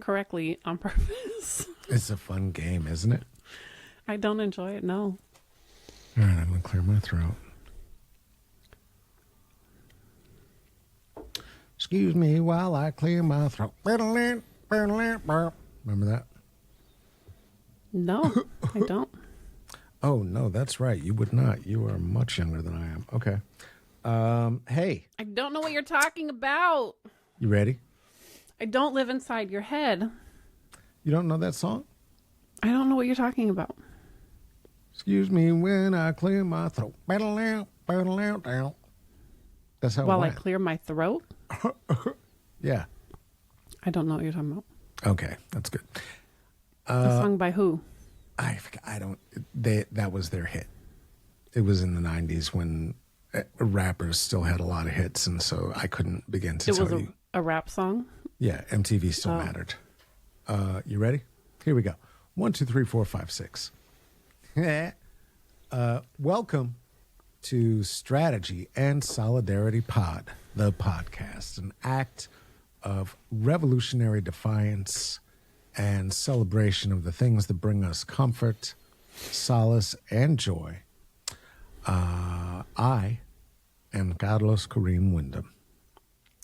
incorrectly on purpose. It's a fun game, isn't it? I don't enjoy it, no. All right, I'm going to clear my throat. Excuse me while I clear my throat. Remember that? No, I don't. Oh, no, that's right. You would not. You are much younger than I am. Okay. Hey. I don't know what you're talking about. You ready? I don't live inside your head. You don't know that song? I don't know what you're talking about. Excuse me when I clear my throat. That's how While it I went. clear my throat? Yeah. I don't know what you're talking about. Okay, that's good. A song by who? I don't. That was their hit. It was in the 90s when rappers still had a lot of hits, and so I couldn't begin to tell you. A rap song? Yeah, MTV still mattered. You ready? Here we go. 1, 2, 3, 4, 5, 6. Welcome to Strategy and Solidarity Pod, the podcast, an act of revolutionary defiance and celebration of the things that bring us comfort, solace, and joy. I am Carlos Kareem Wyndham.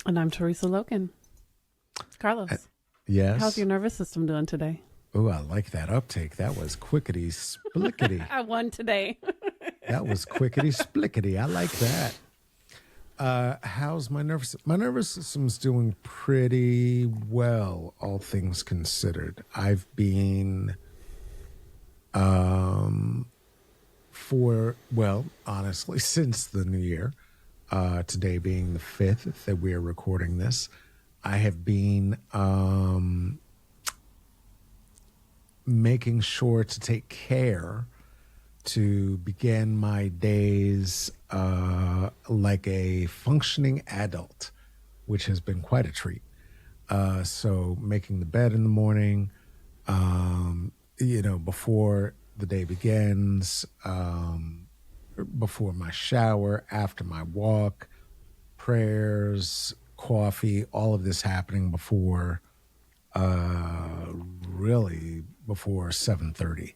And I'm Theresa Loken. Carlos. Yes? How's your nervous system doing today? Oh, I like that uptake. That was quickety splickety. I won today. That was quickety splickety. I like that. How's my nervous? My nervous system's doing pretty well, all things considered. I've been, honestly, since the new year, today being the 5th that we're recording this, I have been making sure to take care to begin my days like a functioning adult, which has been quite a treat. So making the bed in the morning, before the day begins, before my shower, after my walk, prayers, coffee, all of this happening before, really before 7:30.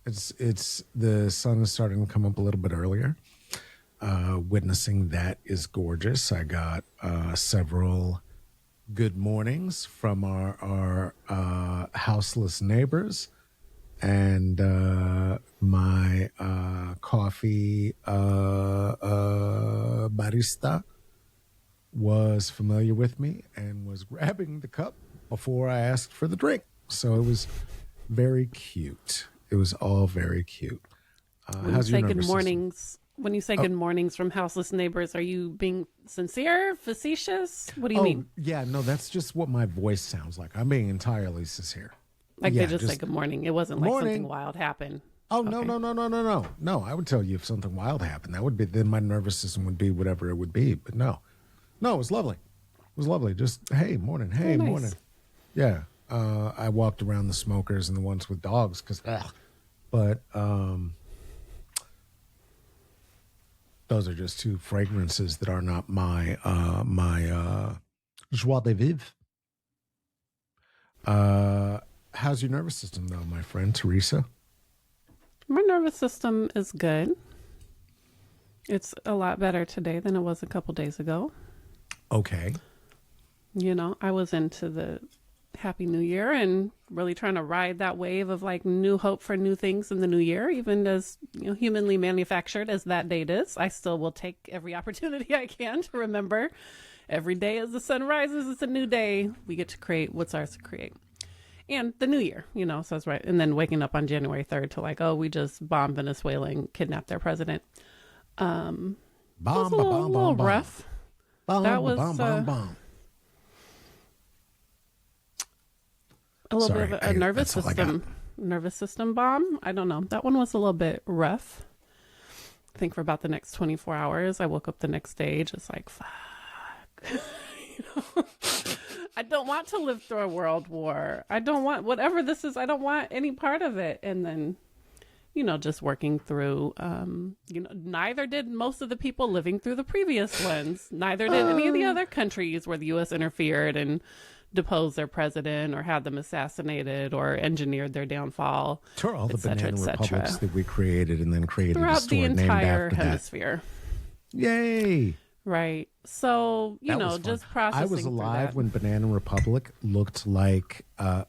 It's the sun is starting to come up a little bit earlier. Witnessing that is gorgeous. I got several good mornings from our houseless neighbors, and my coffee barista was familiar with me and was grabbing the cup before I asked for the drink. So it was very cute. It was all very cute. When you say good mornings, when you say good mornings from houseless neighbors, are you being sincere, facetious? What do you mean? Yeah, no, that's just what my voice sounds like. I'm being entirely sincere. Like they just say good morning. It wasn't like something wild happened. Oh, okay. No. No, I would tell you if something wild happened. That would be, then my nervous system would be whatever it would be. But no, it was lovely. It was lovely. Just, hey, morning. Hey, nice. Morning. Yeah. I walked around the smokers and the ones with dogs but those are just two fragrances that are not my joie de vivre. How's your nervous system though, my friend Theresa? My nervous system is good. It's a lot better today than it was a couple days ago. Okay. I was into the Happy New Year and really trying to ride that wave of like new hope for new things in the new year, even as humanly manufactured as that date is. I still will take every opportunity I can to remember every day as the sun rises, it's a new day. We get to create what's ours to create. And the new year, so that's right. And then waking up on January 3rd to like, oh, we just bombed Venezuela and kidnapped their president. Bomb, was a little rough. That was bomb. A little bit of a nervous system bomb. I don't know. That one was a little bit rough. I think for about the next 24 hours, I woke up the next day just like, fuck. I don't want to live through a world war. I don't want whatever this is. I don't want any part of it. And then just working through, neither did most of the people living through the previous ones. Neither did any of the other countries where the U.S. interfered and deposed their president or had them assassinated or engineered their downfall. Sure, all the et cetera, banana et cetera. republics that we created and then created a Throughout store the named entire after that. hemisphere. Yay! Right. So, That was fun. just processing I was through alive that. when Banana Republic looked like.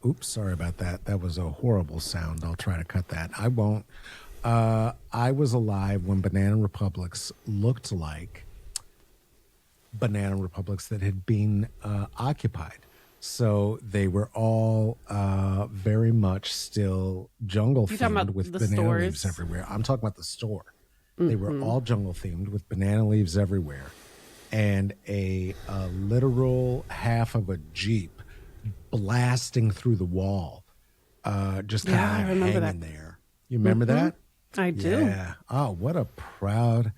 Oops, sorry about that. That was a horrible sound. I'll try to cut that. I won't. I was alive when Banana Republics looked like Banana Republics that had been occupied. So they were all very much still jungle You talking themed about with the banana stores? leaves everywhere. I'm talking about the store. They were all jungle themed with banana leaves everywhere, and a literal half of a Jeep blasting through the wall, just Yeah, I kind of remember hanging that. there. You remember that? I do. Yeah. Oh, what a proud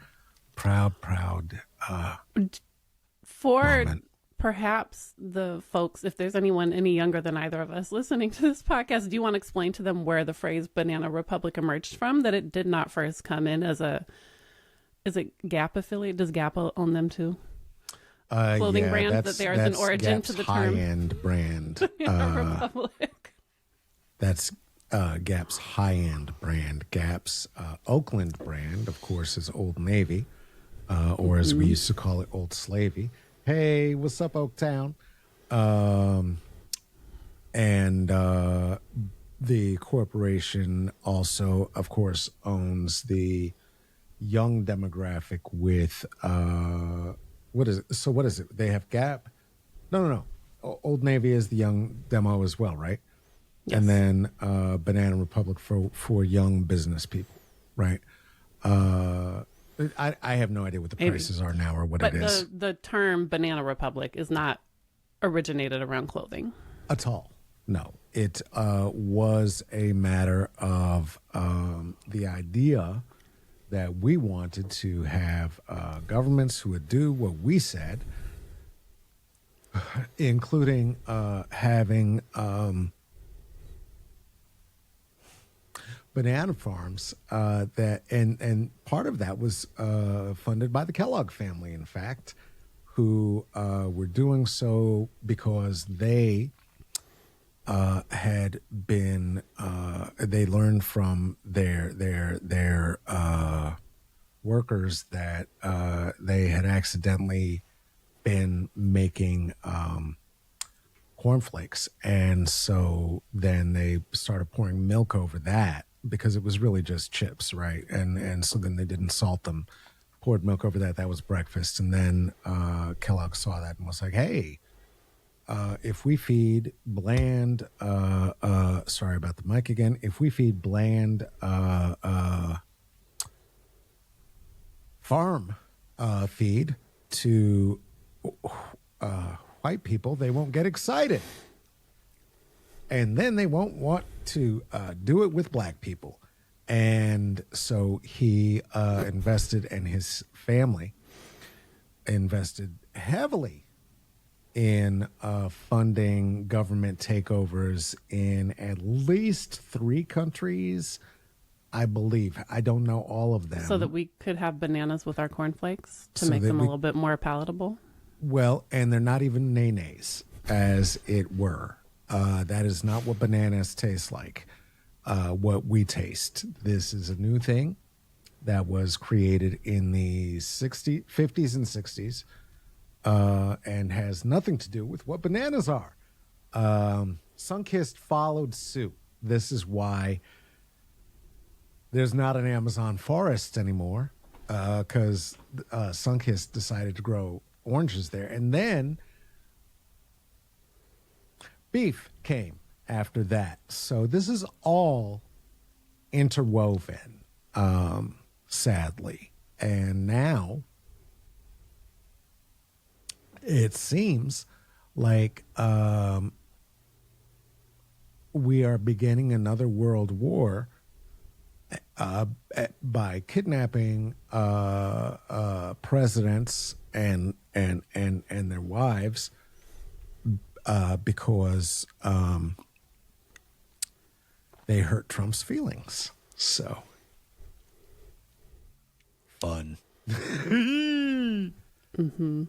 For moment. perhaps the folks, if there's anyone any younger than either of us listening to this podcast, do you want to explain to them where the phrase Banana Republic emerged from? That it did not first come in as is it Gap affiliate? Does Gap own them too? Clothing brand, that there's an origin Gap's to the term high-end brand. Banana Republic. That's Gap's high-end brand. Gap's Oakland brand, of course, is Old Navy, or as we used to call it, Old Slavey. Hey, what's up, Oaktown? And the corporation also, of course, owns the young demographic with what is it? So what is it? They have Gap? No. Old Navy is the young demo as well, right? Yes. And then Banana Republic for young business people, right? I have no idea what the prices are now or what But it is the term Banana Republic is not originated around clothing. at all. No, it was a matter of the idea that we wanted to have governments who would do what we said, including having banana farms and part of that was funded by the Kellogg family, in fact, who were doing so because they had been they learned from their workers that they had accidentally been making cornflakes, and so then they started pouring milk over that because it was really just chips, right? And so then they didn't salt them, poured milk over that. That was breakfast, and then Kellogg saw that and was like, hey, if we feed bland sorry about the mic again, if we feed bland farm feed to white people, they won't get excited, and then they won't want to do it with black people. And so he invested, and his family invested heavily in funding government takeovers in at least 3 countries, I believe. I don't know all of them. So that we could have bananas with our cornflakes to So make that them a we- little bit more palatable. Well, and they're not even nays, as it were. That is not what bananas taste like, what we taste. This is a new thing that was created in the 50s and 60s and has nothing to do with what bananas are. Sunkist followed suit. This is why there's not an Amazon forest anymore, because Sunkist decided to grow oranges there. And then beef came after that. So this is all interwoven, sadly. And now it seems like we are beginning another world war by kidnapping presidents and their wives because they hurt Trump's feelings. So fun. Mm-hmm.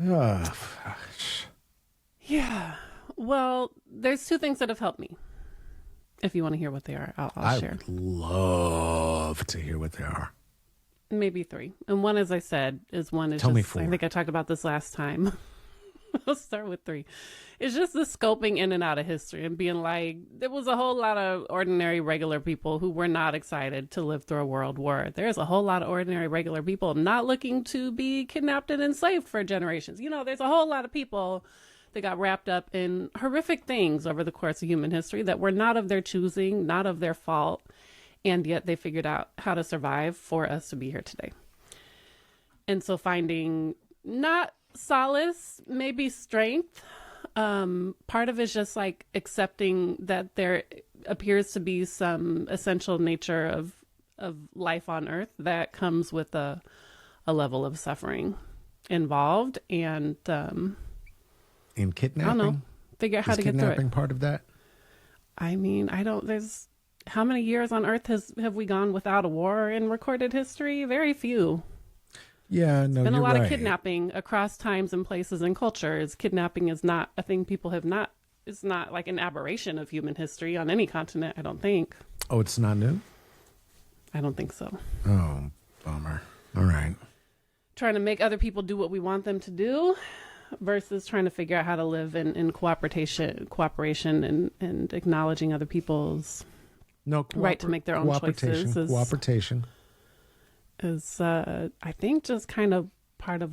Oh, gosh. Yeah. Well, there's two things that have helped me. If you want to hear what they are, I'll share. I would love to hear what they are. Maybe three. And one, as I said, is one is Tell me just, four. I think I talked about this last time. I'll start with three. It's just the scoping in and out of history and being like, there was a whole lot of ordinary, regular people who were not excited to live through a world war. There's a whole lot of ordinary, regular people not looking to be kidnapped and enslaved for generations. You know, there's a whole lot of people that got wrapped up in horrific things over the course of human history that were not of their choosing, not of their fault, and yet they figured out how to survive for us to be here today. And so finding not solace, maybe strength. Part of it is just like accepting that there appears to be some essential nature of life on Earth that comes with a level of suffering involved, and In kidnapping? I don't know, figure out how to get through it. Kidnapping part of that? I mean, there's how many years on Earth have we gone without a war in recorded history? Very few. Yeah, no, Been a you're lot right. of kidnapping across times and places and cultures. Kidnapping is not a thing people have not, it's not like an aberration of human history on any continent, I don't think. Oh, it's not new? I don't think so. Oh, bummer. All right. Trying to make other people do what we want them to do versus trying to figure out how to live in cooperation and acknowledging other people's right to make their own choices. Cooperation. Is I think just kind of part of,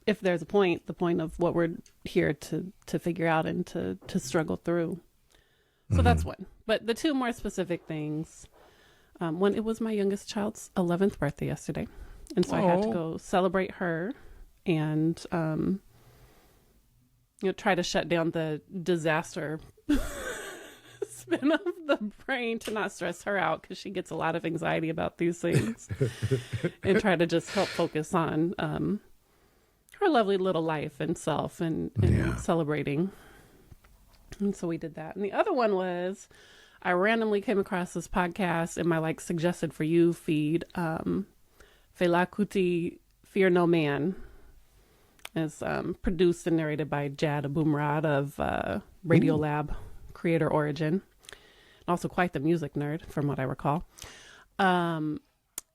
if there's a point, the point of what we're here to figure out and to struggle through. So that's one. But the two more specific things, one, it was my youngest child's 11th birthday yesterday. And so I had to go celebrate her and, try to shut down the disaster spin of the brain to not stress her out because she gets a lot of anxiety about these things and try to just help focus on her lovely little life and self and celebrating. And so we did that. And the other one was I randomly came across this podcast in my suggested for you feed. Fela Kuti, Fear No Man. It's produced and narrated by Jad Abumrad of Radiolab Creator Origin. Also quite the music nerd, from what I recall. And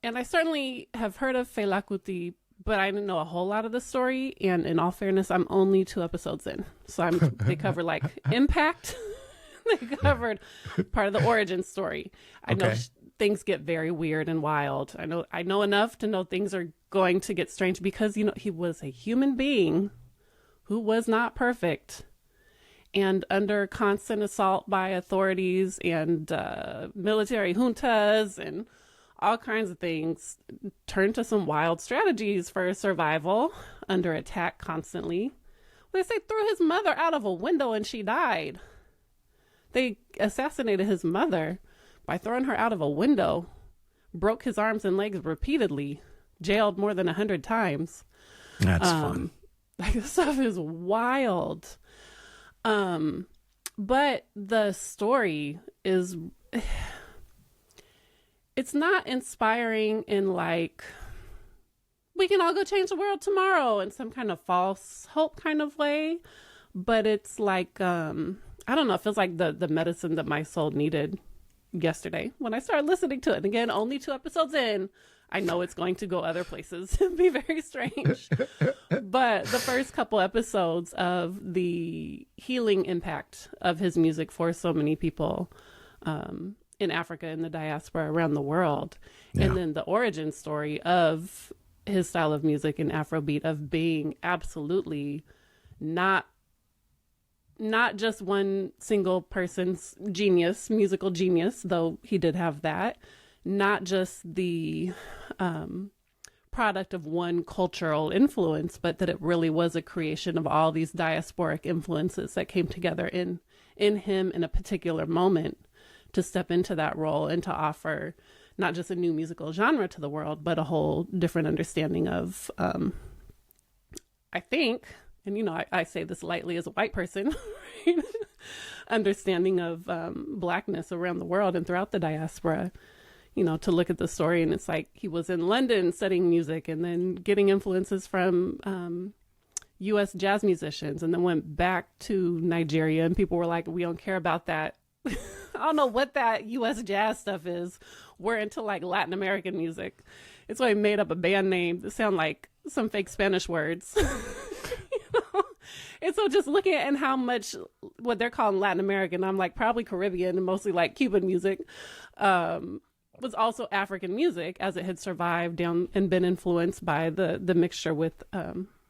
I certainly have heard of Fela Kuti, but I didn't know a whole lot of the story. And in all fairness, I'm only 2 episodes in. So they cover impact. They covered part of the origin story. I know things get very weird and wild. I know enough to know things are going to get strange because, he was a human being who was not perfect. And under constant assault by authorities and military juntas and all kinds of things, turned to some wild strategies for survival under attack constantly. They say threw his mother out of a window and she died. They assassinated his mother by throwing her out of a window, broke his arms and legs repeatedly, jailed more than 100 times. That's fun. This stuff is wild. But the story is, it's not inspiring in we can all go change the world tomorrow in some kind of false hope kind of way. But it's I don't know, it feels like the medicine that my soul needed yesterday when I started listening to it. And again, only 2 episodes in, I know it's going to go other places and be very strange. But the first couple episodes of the healing impact of his music for so many people in Africa, in the diaspora around the world. Yeah. And then the origin story of his style of music in Afrobeat, of being absolutely not just one single person's genius, musical genius, though he did have that. Not just the product of one cultural influence, but that it really was a creation of all these diasporic influences that came together in him in a particular moment to step into that role and to offer not just a new musical genre to the world, but a whole different understanding of, I think, and I say this lightly as a white person, right? Understanding of Blackness around the world and throughout the diaspora. to look at the story, and it's like he was in London studying music and then getting influences from US jazz musicians, and then went back to Nigeria, and people were like, we don't care about that. I don't know what that US jazz stuff is. We're into like Latin American music. It's why I made up a band name that sound like some fake Spanish words. And so just looking at and how much what they're calling Latin American, I'm like probably Caribbean and mostly like Cuban music, was also African music as it had survived down and been influenced by the mixture with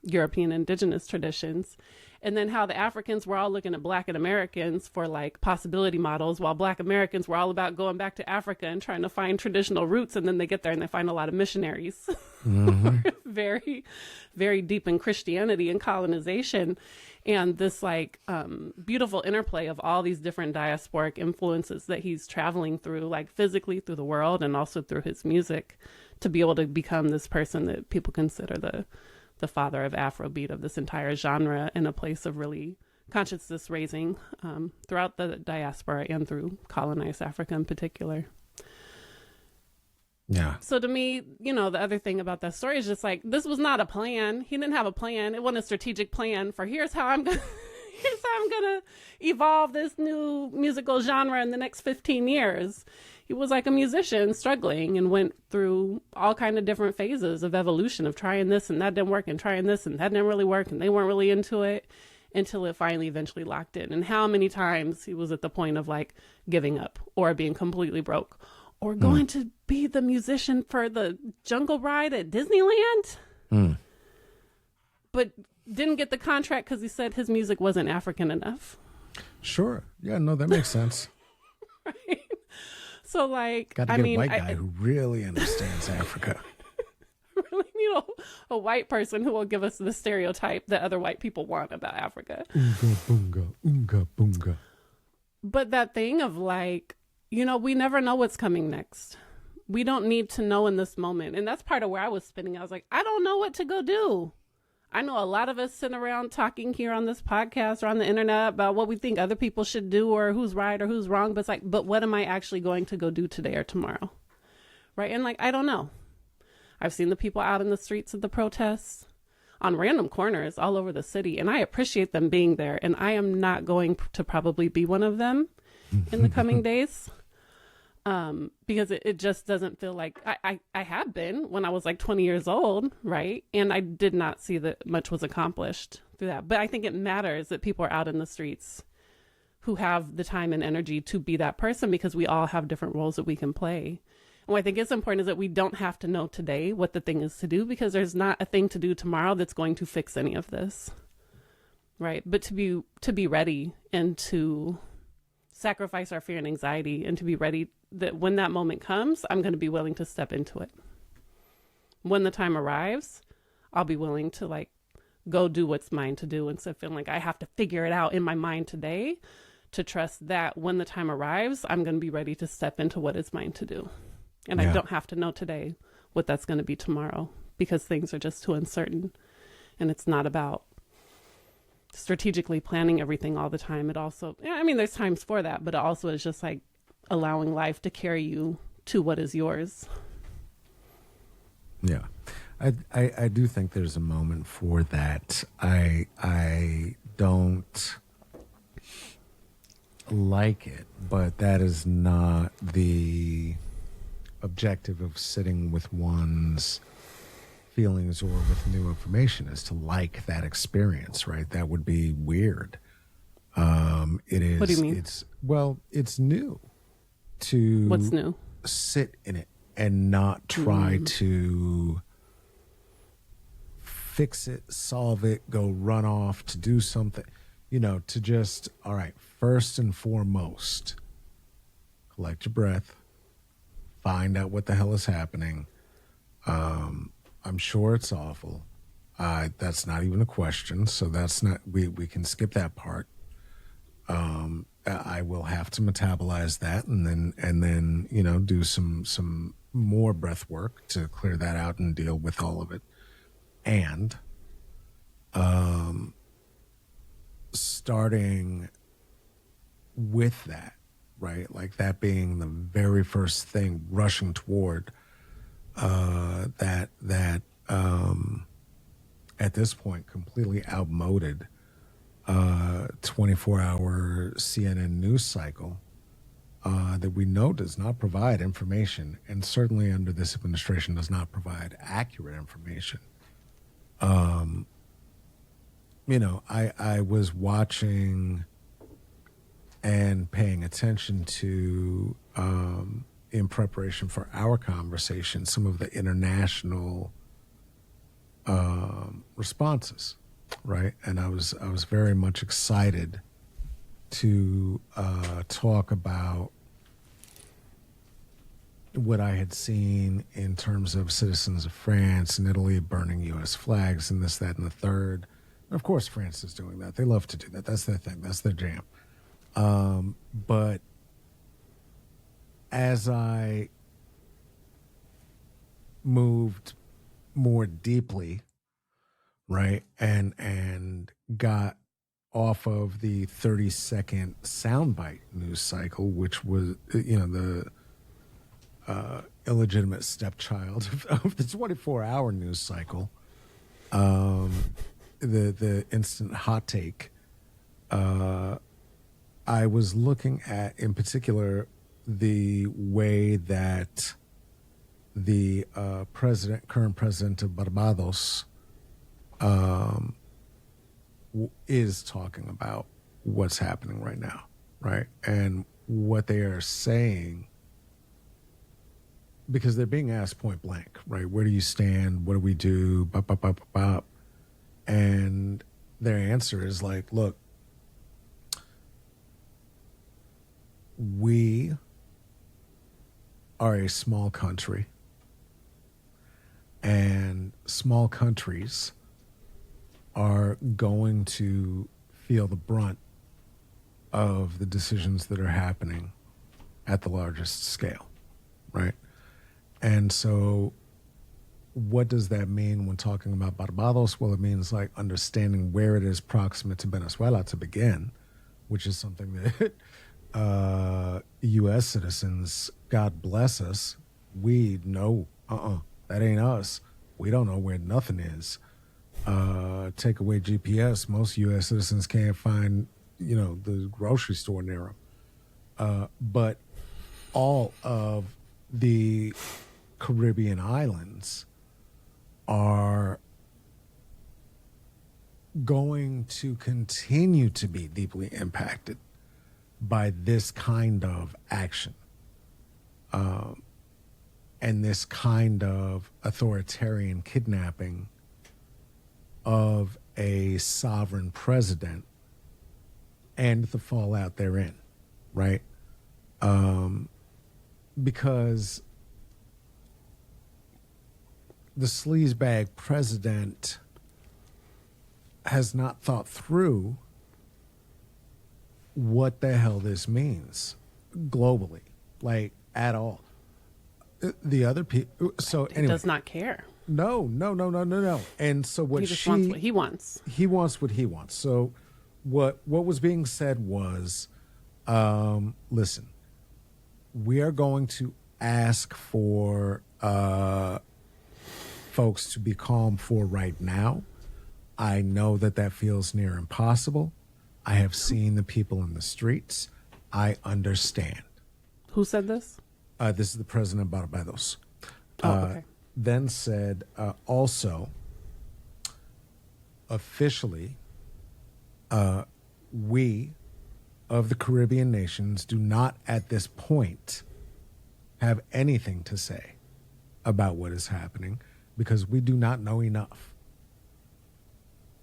European indigenous traditions. And then how the Africans were all looking at Black and Americans for like possibility models, while Black Americans were all about going back to Africa and trying to find traditional roots. And then they get there and they find a lot of missionaries, very, very deep in Christianity and colonization. And this like beautiful interplay of all these different diasporic influences that he's traveling through, like physically through the world and also through his music, to be able to become this person that people consider the father of Afrobeat, of this entire genre, in a place of really consciousness raising throughout the diaspora and through colonized Africa in particular. Yeah. So to me, the other thing about that story is just like, this was not a plan. He didn't have a plan. It wasn't a strategic plan for here's how I'm gonna evolve this new musical genre in the next 15 years. He was like a musician struggling and went through all kind of different phases of evolution, of trying this and that didn't work and trying this and that didn't really work and they weren't really into it, until it finally eventually locked in. And how many times he was at the point of like giving up or being completely broke or going to be the musician for the Jungle Ride at Disneyland, but didn't get the contract because he said his music wasn't African enough. Sure. Yeah, no, that makes sense. Right. So like, Got to get a white guy who really understands Africa. Really need a white person who will give us the stereotype that other white people want about Africa. Oonga boonga, oonga boonga. But that thing of like, we never know what's coming next. We don't need to know in this moment. And that's part of where I was spinning. I was like, I don't know what to go do. I know a lot of us sit around talking here on this podcast or on the internet about what we think other people should do or who's right or who's wrong. But it's like, but what am I actually going to go do today or tomorrow? Right. And like, I don't know. I've seen the people out in the streets of the protests on random corners all over the city, and I appreciate them being there. And I am not going to probably be one of them in the coming days. Because it just doesn't feel like I have been when I was like 20 years old, right? And I did not see that much was accomplished through that. But I think it matters that people are out in the streets who have the time and energy to be that person, because we all have different roles that we can play. And what I think is important is that we don't have to know today what the thing is to do, because there's not a thing to do tomorrow that's going to fix any of this, right? But to be ready and to sacrifice our fear and anxiety, and to be ready that when that moment comes, I'm going to be willing to step into it. When the time arrives, I'll be willing to like go do what's mine to do, instead of feeling like I have to figure it out in my mind today, to trust that when the time arrives, I'm going to be ready to step into what is mine to do. And I don't have to know today what that's going to be tomorrow, because things are just too uncertain. And it's not about strategically planning everything all the time. It also, there's times for that, but it also is just like allowing life to carry you to what is yours. Yeah. I do think there's a moment for that. I don't like it, but that is not the objective of sitting with one's feelings or with new information, is to like that experience, right? That would be weird. It is. What do you mean? It's new to What's new? Sit in it and not try to fix it, solve it, go run off to do something, to just, all right, first and foremost, collect your breath, find out what the hell is happening. I'm sure it's awful. That's not even a question. So that's not, we can skip that part. I will have to metabolize that and then, do some more breath work to clear that out and deal with all of it. And, starting with that, right? Like that being the very first thing rushing toward that at this point completely outmoded 24-hour CNN news cycle that we know does not provide information, and certainly under this administration does not provide accurate information. I was watching and paying attention to, in preparation for our conversation, some of the international responses, right? And I was very much excited to talk about what I had seen in terms of citizens of France and Italy burning U.S. flags and this, that, and the third. And of course, France is doing that. They love to do that. That's their thing. That's their jam. But as I moved more deeply, right, and got off of the 30-second soundbite news cycle, which was, the illegitimate stepchild of the 24-hour news cycle, the instant hot take, I was looking at, in particular, the way that the current president of Barbados, is talking about what's happening right now, right? And what they are saying, because they're being asked point blank, right? Where do you stand? What do we do? Bop, bop, bop, bop, bop. And their answer is like, look, we are a small country, and small countries are going to feel the brunt of the decisions that are happening at the largest scale, right? And so what does that mean when talking about Barbados? Well, it means like understanding where it is proximate to Venezuela to begin, which is something that U.S. citizens, God bless us, we know, that ain't us. We don't know where nothing is. Take away GPS, most U.S. citizens can't find, the grocery store near them. But all of the Caribbean islands are going to continue to be deeply impacted by this kind of action, and this kind of authoritarian kidnapping of a sovereign president and the fallout therein, right? Because the sleazebag president has not thought through what the hell this means globally, like at all. The other people, so anyway, he does not care. No. And so what He just wants what he wants. He wants what he wants. So what was being said was, listen, we are going to ask for folks to be calm for right now. I know that feels near impossible. I have seen the people in the streets. I understand. Who said this? This is the president of Barbados. Okay. Then said also, officially, we of the Caribbean nations do not at this point have anything to say about what is happening because we do not know enough.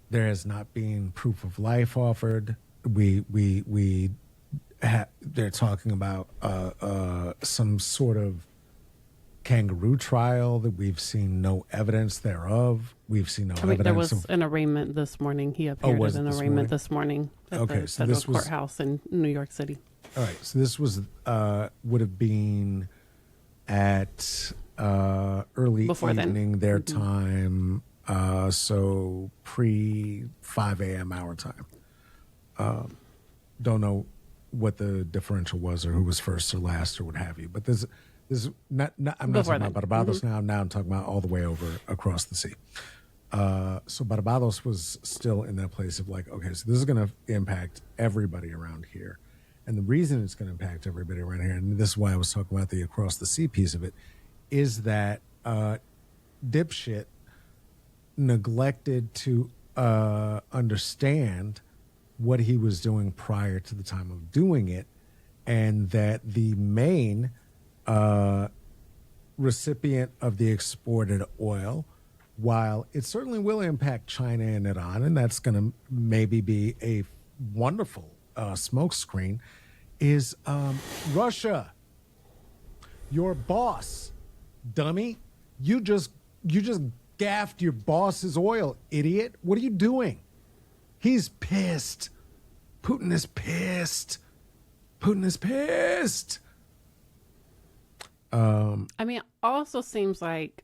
There has not been proof of life offered. They're talking about some sort of kangaroo trial that we've seen no evidence thereof. We've seen no evidence. There was an arraignment this morning. He appeared at an arraignment this morning at the federal courthouse in New York City. All right, so this was would have been at early Before evening then. their time, so pre 5 a.m. our time. Don't know what the differential was or who was first or last or what have you. But this not I'm not Before talking about Barbados now. Now I'm talking about all the way over across the sea. So Barbados was still in that place of like, okay, so this is going to impact everybody around here. And the reason it's going to impact everybody around here, and this is why I was talking about the across the sea piece of it, is that dipshit neglected to understand what he was doing prior to the time of doing it, and that the main recipient of the exported oil, while it certainly will impact China and Iran, and that's going to maybe be a wonderful smokescreen, is Russia. Your boss, dummy. You just gaffed your boss's oil, idiot. What are you doing? He's pissed. Putin is pissed. Putin is pissed. I mean, it also seems like,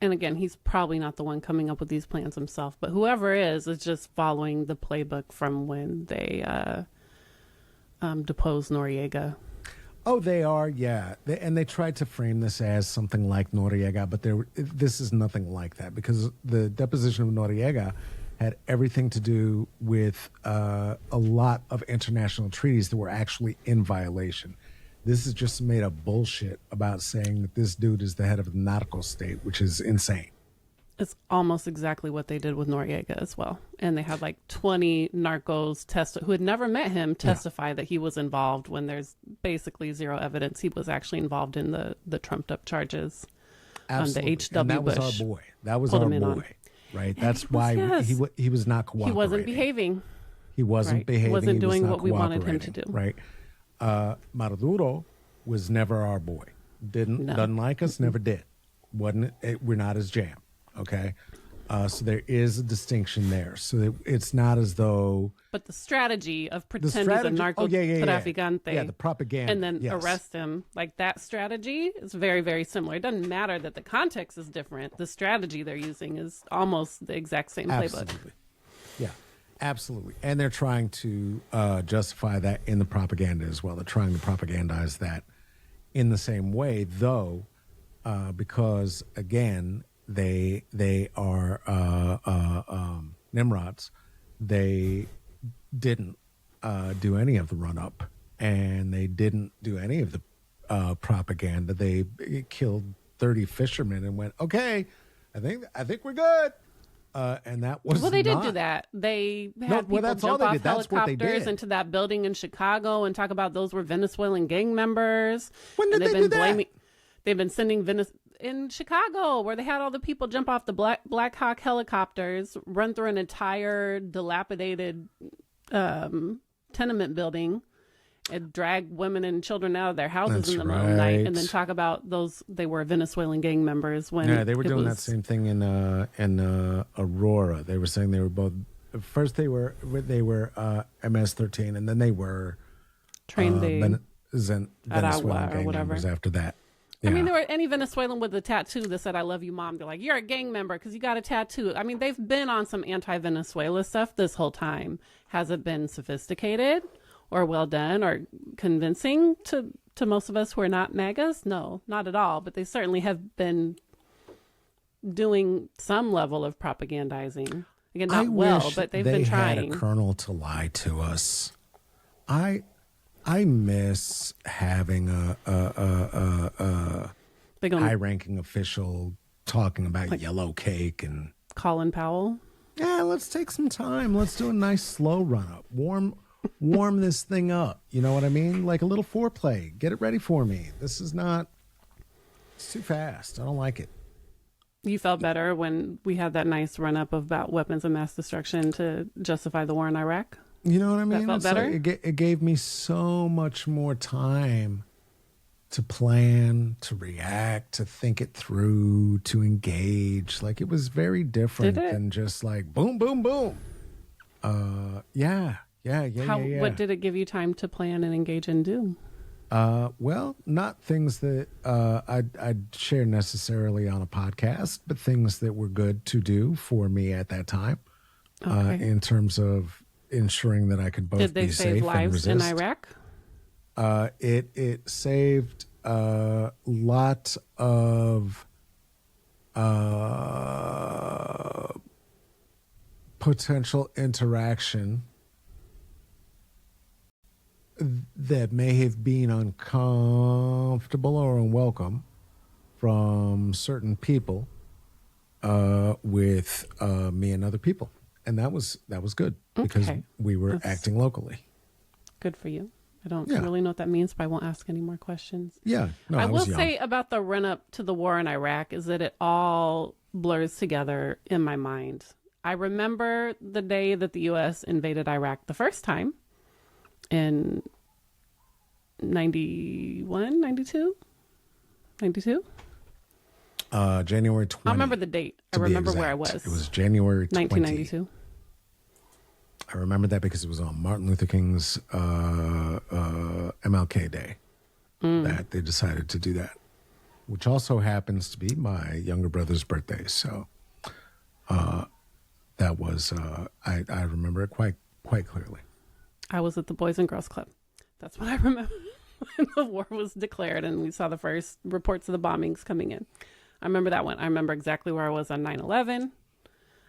and again, he's probably not the one coming up with these plans himself, but whoever is just following the playbook from when they deposed Noriega. Oh, they are, yeah. And they tried to frame this as something like Noriega, but this is nothing like that, because the deposition of Noriega had everything to do with a lot of international treaties that were actually in violation. This is just made up bullshit about saying that this dude is the head of the narco state, which is insane. It's almost exactly what they did with Noriega as well. And they had like 20 narcos who had never met him testify that he was involved, when there's basically zero evidence he was actually involved in the trumped up charges. Absolutely. The H.W. And that Bush. was our boy. That was our boy. Right? That's why he was not cooperating. He wasn't behaving. He wasn't behaving. He wasn't doing what we cooperating, wanted him to do. Right? Maduro was never our boy. Doesn't like us, never did. We're not his jam. Okay? So there is a distinction there. So it's not as though... But the strategy of pretend he's a narco traficante. Yeah, the propaganda. And then arrest him. Like, that strategy is very, very similar. It doesn't matter that the context is different. The strategy they're using is almost the exact same playbook. Absolutely. Yeah, absolutely. And they're trying to justify that in the propaganda as well. They're trying to propagandize that in the same way, though, because, again... They are Nimrods. They didn't do any of the run up, and they didn't do any of the propaganda. They killed 30 fishermen and went, okay, I think we're good. And that was they did do that. They had people jump off helicopters into that building in Chicago and talk about those were Venezuelan gang members. When did they do that? They've been sending in Chicago, where they had all the people jump off the Black Hawk helicopters, run through an entire dilapidated tenement building, and drag women and children out of their houses in the middle of the night, and then talk about they were Venezuelan gang members. When they were doing that same thing in Aurora. They were saying they were both. First, they were MS-13, and then they were trained Venezuelan gang members after that. Yeah. I mean, there were any Venezuelan with a tattoo that said, "I love you, Mom." They're like, "You're a gang member because you got a tattoo." I mean, they've been on some anti-Venezuela stuff this whole time. Has it been sophisticated or well done or convincing to most of us who are not MAGAs? No, not at all. But they certainly have been doing some level of propagandizing. Again, not well, but they've been trying. They had a colonel to lie to us. I miss having a high-ranking official talking about yellow cake and Colin Powell. Yeah, let's take some time. Let's do a nice slow run-up. Warm this thing up. You know what I mean? Like a little foreplay. Get it ready for me. This is not... It's too fast. I don't like it. You felt better when we had that nice run-up about weapons of mass destruction to justify the war in Iraq? You know what I mean? That felt better? Like it gave me so much more time to plan, to react, to think it through, to engage. Like, it was very different than just like boom, boom, boom. Yeah. What did it give you time to plan and engage and do? Well, not things that I'd share necessarily on a podcast, but things that were good to do for me at that time. Okay. In terms of ensuring that I could both Did they be save safe and lives in resist. Iraq? It saved a lot of potential interaction that may have been uncomfortable or unwelcome from certain people with me and other people, and that was good because Okay. we were That's acting locally. good for you. I don't Yeah, really know what that means, but I won't ask any more questions. yeah. No, I I will was young. say about the run up to the war in Iraq is that it all blurs together in my mind. I remember the day that the U.S. invaded Iraq the first time in 91, 92, 92. January I 20. remember the date. I To be remember where I exact. was. It was January 20. 1992. I remember that because it was on Martin Luther King's MLK Day that they decided to do that, which also happens to be my younger brother's birthday. So that was I remember it quite clearly. I was at the Boys and Girls Club. That's what I remember when the war was declared and we saw the first reports of the bombings coming in. I remember that one. I remember exactly where I was on 9/11.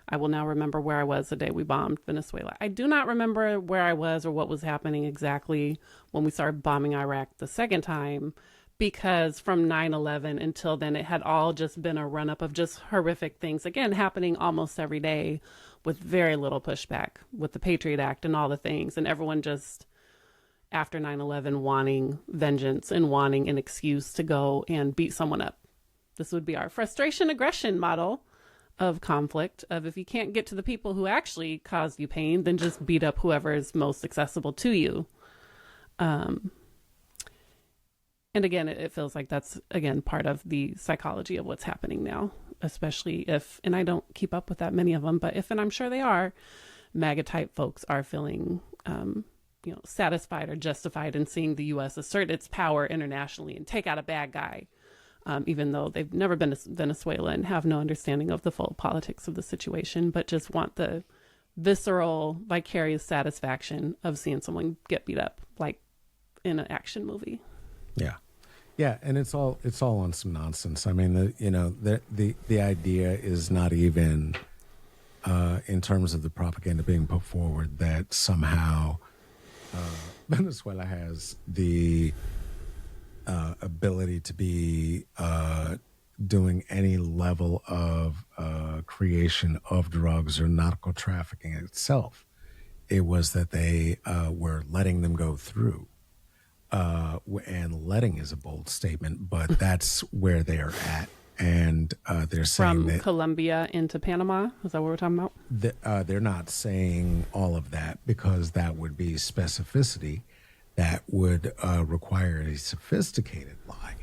I will now remember where I was the day we bombed Venezuela. I do not remember where I was or what was happening exactly when we started bombing Iraq the second time, because from 9/11 until then, it had all just been a run up of just horrific things, again, happening almost every day with very little pushback with the Patriot Act and all the things. And everyone just, after 9/11, wanting vengeance and wanting an excuse to go and beat someone up. This would be our frustration aggression model of conflict, of if you can't get to the people who actually caused you pain, then just beat up whoever is most accessible to you. And again, it feels like that's, again, part of the psychology of what's happening now, especially if, and I don't keep up with that many of them, but if, and I'm sure they are, MAGA type folks are feeling, satisfied or justified in seeing the U.S. assert its power internationally and take out a bad guy. Even though they've never been to Venezuela and have no understanding of the full politics of the situation, but just want the visceral, vicarious satisfaction of seeing someone get beat up, like in an action movie. Yeah, yeah, and it's all on some nonsense. I mean, the idea is not even in terms of the propaganda being put forward that somehow Venezuela has the ability to be doing any level of creation of drugs or narco trafficking itself. It was that they were letting them go through. And letting is a bold statement, but that's where they are at. And they're saying From that Colombia into Panama, is that what we're talking about? they're not saying all of that because that would be specificity that would require a sophisticated lie.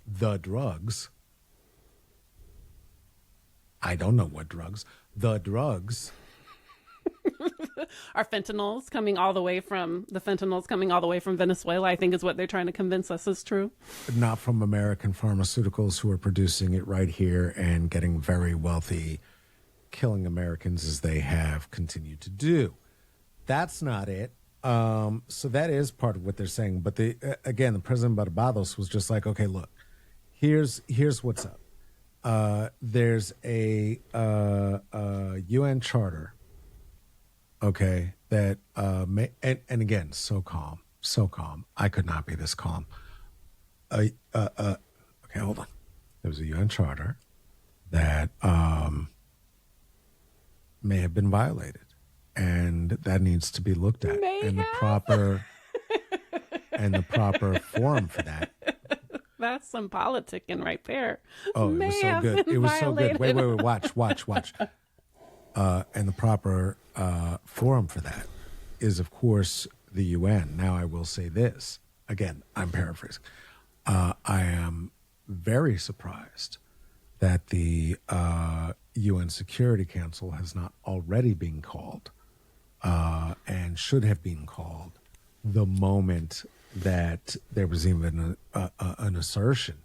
The drugs, I don't know what drugs, the drugs. Are fentanyls coming all the way from Venezuela, I think is what they're trying to convince us is true. Not from American pharmaceuticals who are producing it right here and getting very wealthy, killing Americans as they have continued to do. That's not it. So that is part of what they're saying. But again, the president of Barbados was just like, okay, look, here's what's up. There's a UN charter, okay, that and again, so calm. I could not be this calm. Okay, hold on. There was a UN charter that may have been violated. And that needs to be looked at, and the proper forum for that. That's some politicking right there. Oh, it was so good. It was so good. Wait, watch. And the proper forum for that is, of course, the UN. Now, I will say this again. I'm paraphrasing. I am very surprised that the UN Security Council has not already been called. And should have been called the moment that there was even an assertion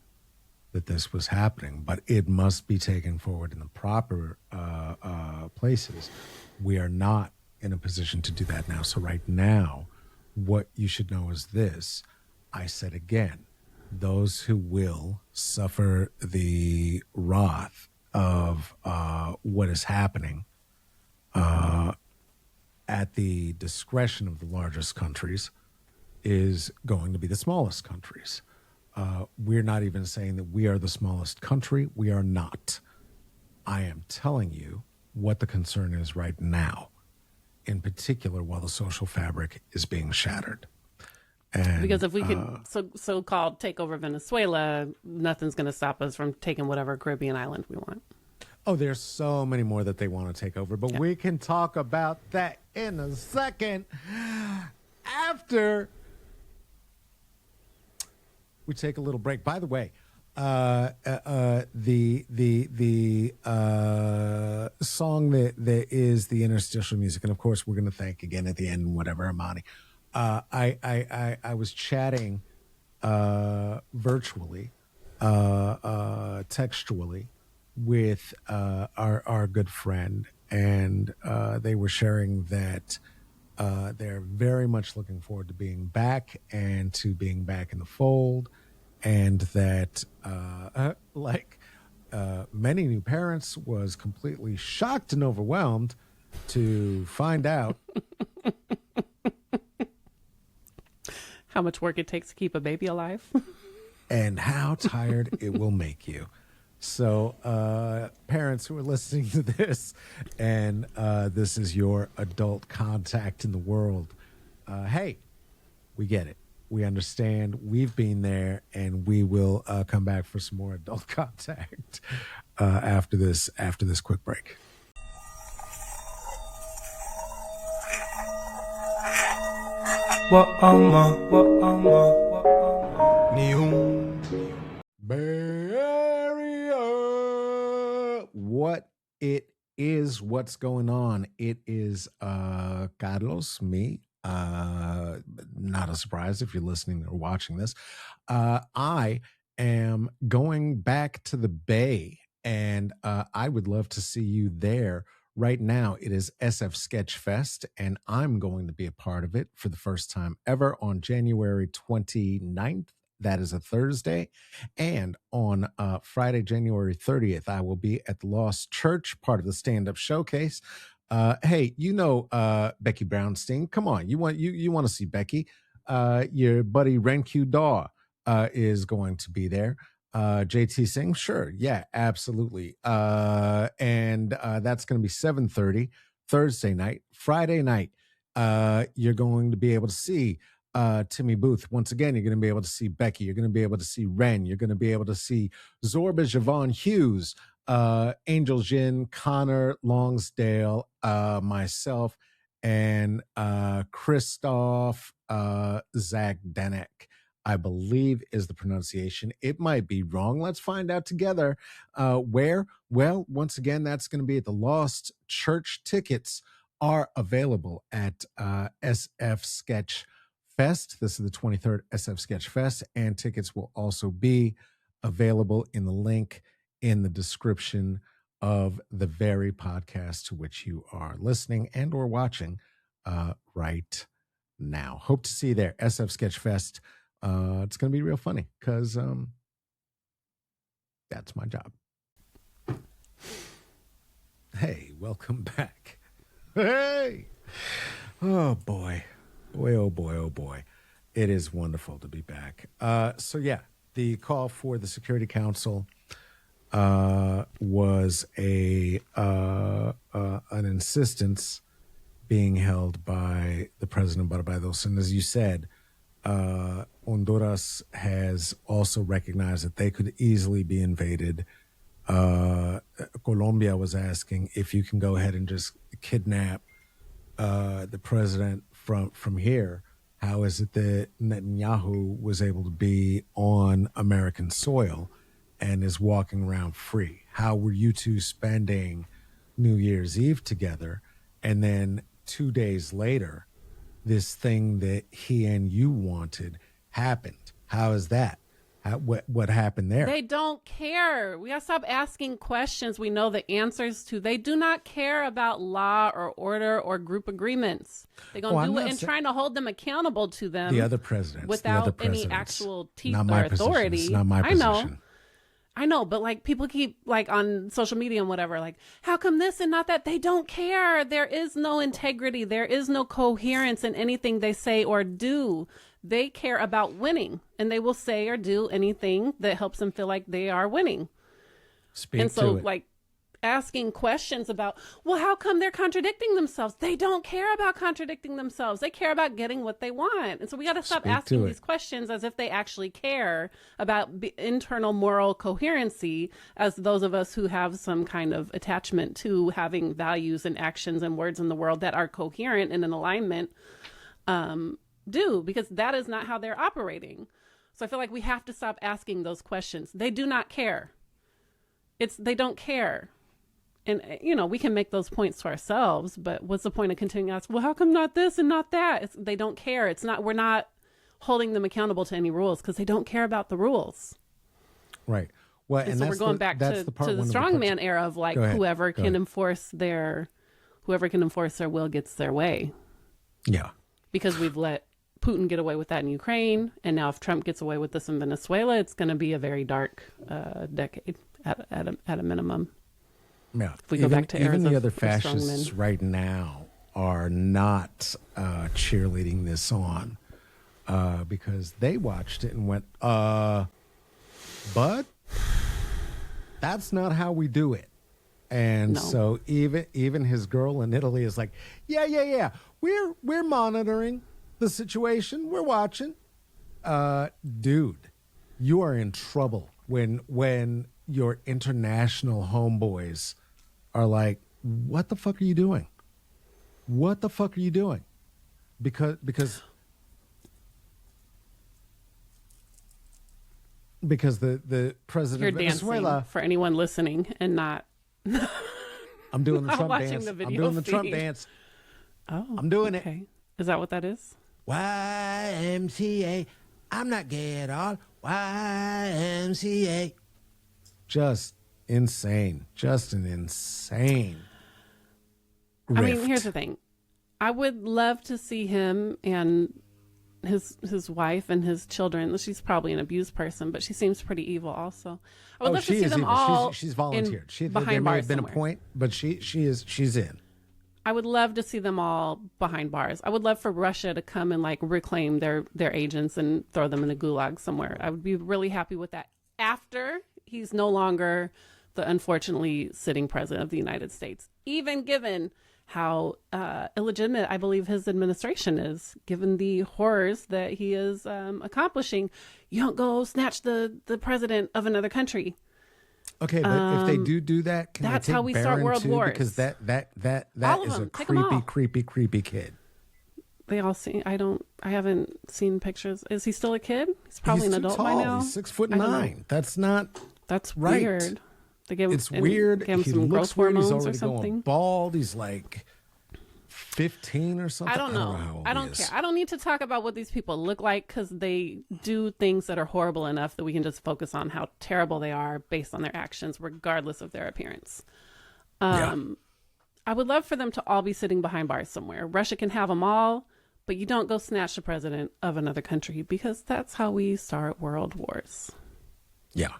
that this was happening. But it must be taken forward in the proper places We are not in a position to do that now. So right now, what you should know is this. I said again, those who will suffer the wrath of what is happening at the discretion of the largest countries is going to be the smallest countries. We're not even saying that we are the smallest country. We are not. I am telling you what the concern is right now, in particular while the social fabric is being shattered. And Because if we could so-called take over Venezuela, nothing's going to stop us from taking whatever Caribbean island we want. oh, there's so many more that they want to take over, but we can talk about that in a second after we take a little break. By the way, the song that is the interstitial music, and of course we're going to thank again at the end, whatever, Amani. I was chatting virtually, textually with our good friend, and they were sharing that they're very much looking forward to being back and to being back in the fold, and that many new parents was completely shocked and overwhelmed to find out How much work it takes to keep a baby alive. and how tired it will make you. So, parents who are listening to this, and this is your adult contact in the world, hey, we get it. We understand. We've been there, and we will come back for some more adult contact after this quick break. Bay Area. What it is, what's going on? It is Carlos, me. Not a surprise if you're listening or watching this. I am going back to the Bay, and I would love to see you there. Right now, it is SF Sketch Fest, and I'm going to be a part of it for the first time ever on January 29th. That is a Thursday. And on Friday, January 30th, I will be at the Lost Church, part of the stand-up showcase. Hey, you know Becky Brownstein. Come on, you want to see Becky. Your buddy Renku Daw is going to be there. JT Singh, sure, yeah, absolutely. And that's going to be 7:30 Thursday night. Friday night, you're going to be able to see Timmy Booth. Once again, you're going to be able to see Becky. You're going to be able to see Ren. You're going to be able to see Zorba Javon Hughes, Angel Jin, Connor Longsdale, myself, and Christoph Zach Danek, I believe is the pronunciation. It might be wrong. Let's find out together. Where? Well, once again, that's going to be at the Lost Church. Tickets are available at SF Sketch Fest. This is the 23rd SF Sketch Fest, and tickets will also be available in the link in the description of the very podcast to which you are listening and or watching right now. Hope to see you there. SF Sketch Fest. It's going to be real funny because that's my job. Hey, welcome back. Hey. Oh, boy. Boy, oh, boy, oh, boy. It is wonderful to be back. So, yeah, the call for the Security Council was an insistence being held by the president Barbados. And as you said, Honduras has also recognized that they could easily be invaded. Colombia was asking if you can go ahead and just kidnap the president from here. How is it that Netanyahu was able to be on American soil and is walking around free? How were you two spending New Year's Eve together? And then 2 days later, this thing that he and you wanted happened. How is that? what happened there. They don't care. We gotta stop asking questions we know the answers to. They do not care about law or order or group agreements. They're gonna do it and trying to hold them accountable to them. The other presidents, without any actual teeth not or my authority. Position. It's not my position. I know, but like people keep like on social media and whatever, like, how come this and not that? They don't care. There is no integrity. There is no coherence in anything they say or do. They care about winning, and they will say or do anything that helps them feel like they are winning. And so, like, asking questions about, well, how come they're contradicting themselves? They don't care about contradicting themselves. They care about getting what they want. And so we got to stop asking these questions as if they actually care about internal moral coherency, as those of us who have some kind of attachment to having values and actions and words in the world that are coherent and in alignment do, because that is not how they're operating. So I feel like we have to stop asking those questions. They do not care. They don't care. And, you know, we can make those points to ourselves, but what's the point of continuing to ask, well, how come not this and not that? They don't care. We're not holding them accountable to any rules because they don't care about the rules. Right. Well, and so we're going back to the strongman era of like whoever can enforce their will gets their way. Yeah. Because we've let Putin get away with that in Ukraine. And now if Trump gets away with this in Venezuela, it's going to be a very dark decade at a minimum. Yeah, if we go back to even the other fascists right now are not cheerleading this on because they watched it and went, but that's not how we do it. And so even his girl in Italy is like, yeah, we're monitoring the situation, we're watching. Dude, you are in trouble when your international homeboys are like, what the fuck are you doing? What the fuck are you doing? Because the president You're of Venezuela, dancing, for anyone listening and not I'm doing the Trump watching dance. The video I'm doing the feed. Trump dance. Oh, I'm doing it. Is that what that is? YMCA. I'm not gay at all. YMCA. Just insane. Just an insane rift. I mean, here's the thing. I would love to see him and his wife and his children. She's probably an abused person, but she seems pretty evil also. I would love to see them evil. all. She's volunteered. Behind there may bars have been somewhere. a point, but she's in. I would love to see them all behind bars. I would love for Russia to come and like reclaim their agents and throw them in a gulag somewhere. I would be really happy with that after he's no longer the unfortunately sitting president of the United States, even given how illegitimate I believe his administration is, given the horrors that he is accomplishing. You don't go snatch the president of another country. Okay, but if they do that, can that's they take how we Barron start world too? wars. Because that is a creepy kid. They all see. I haven't seen pictures. Is he still a kid? He's probably an adult by now. He's 6'9". That's right. Weird. They gave it's weird. Gave him he some looks growth weird. He's hormones already or something. going bald. He's like 15 or something. I don't know. I don't care. I don't need to talk about what these people look like because they do things that are horrible enough that we can just focus on how terrible they are based on their actions, regardless of their appearance. I would love for them to all be sitting behind bars somewhere. Russia can have them all, but you don't go snatch the president of another country because that's how we start world wars. Yeah.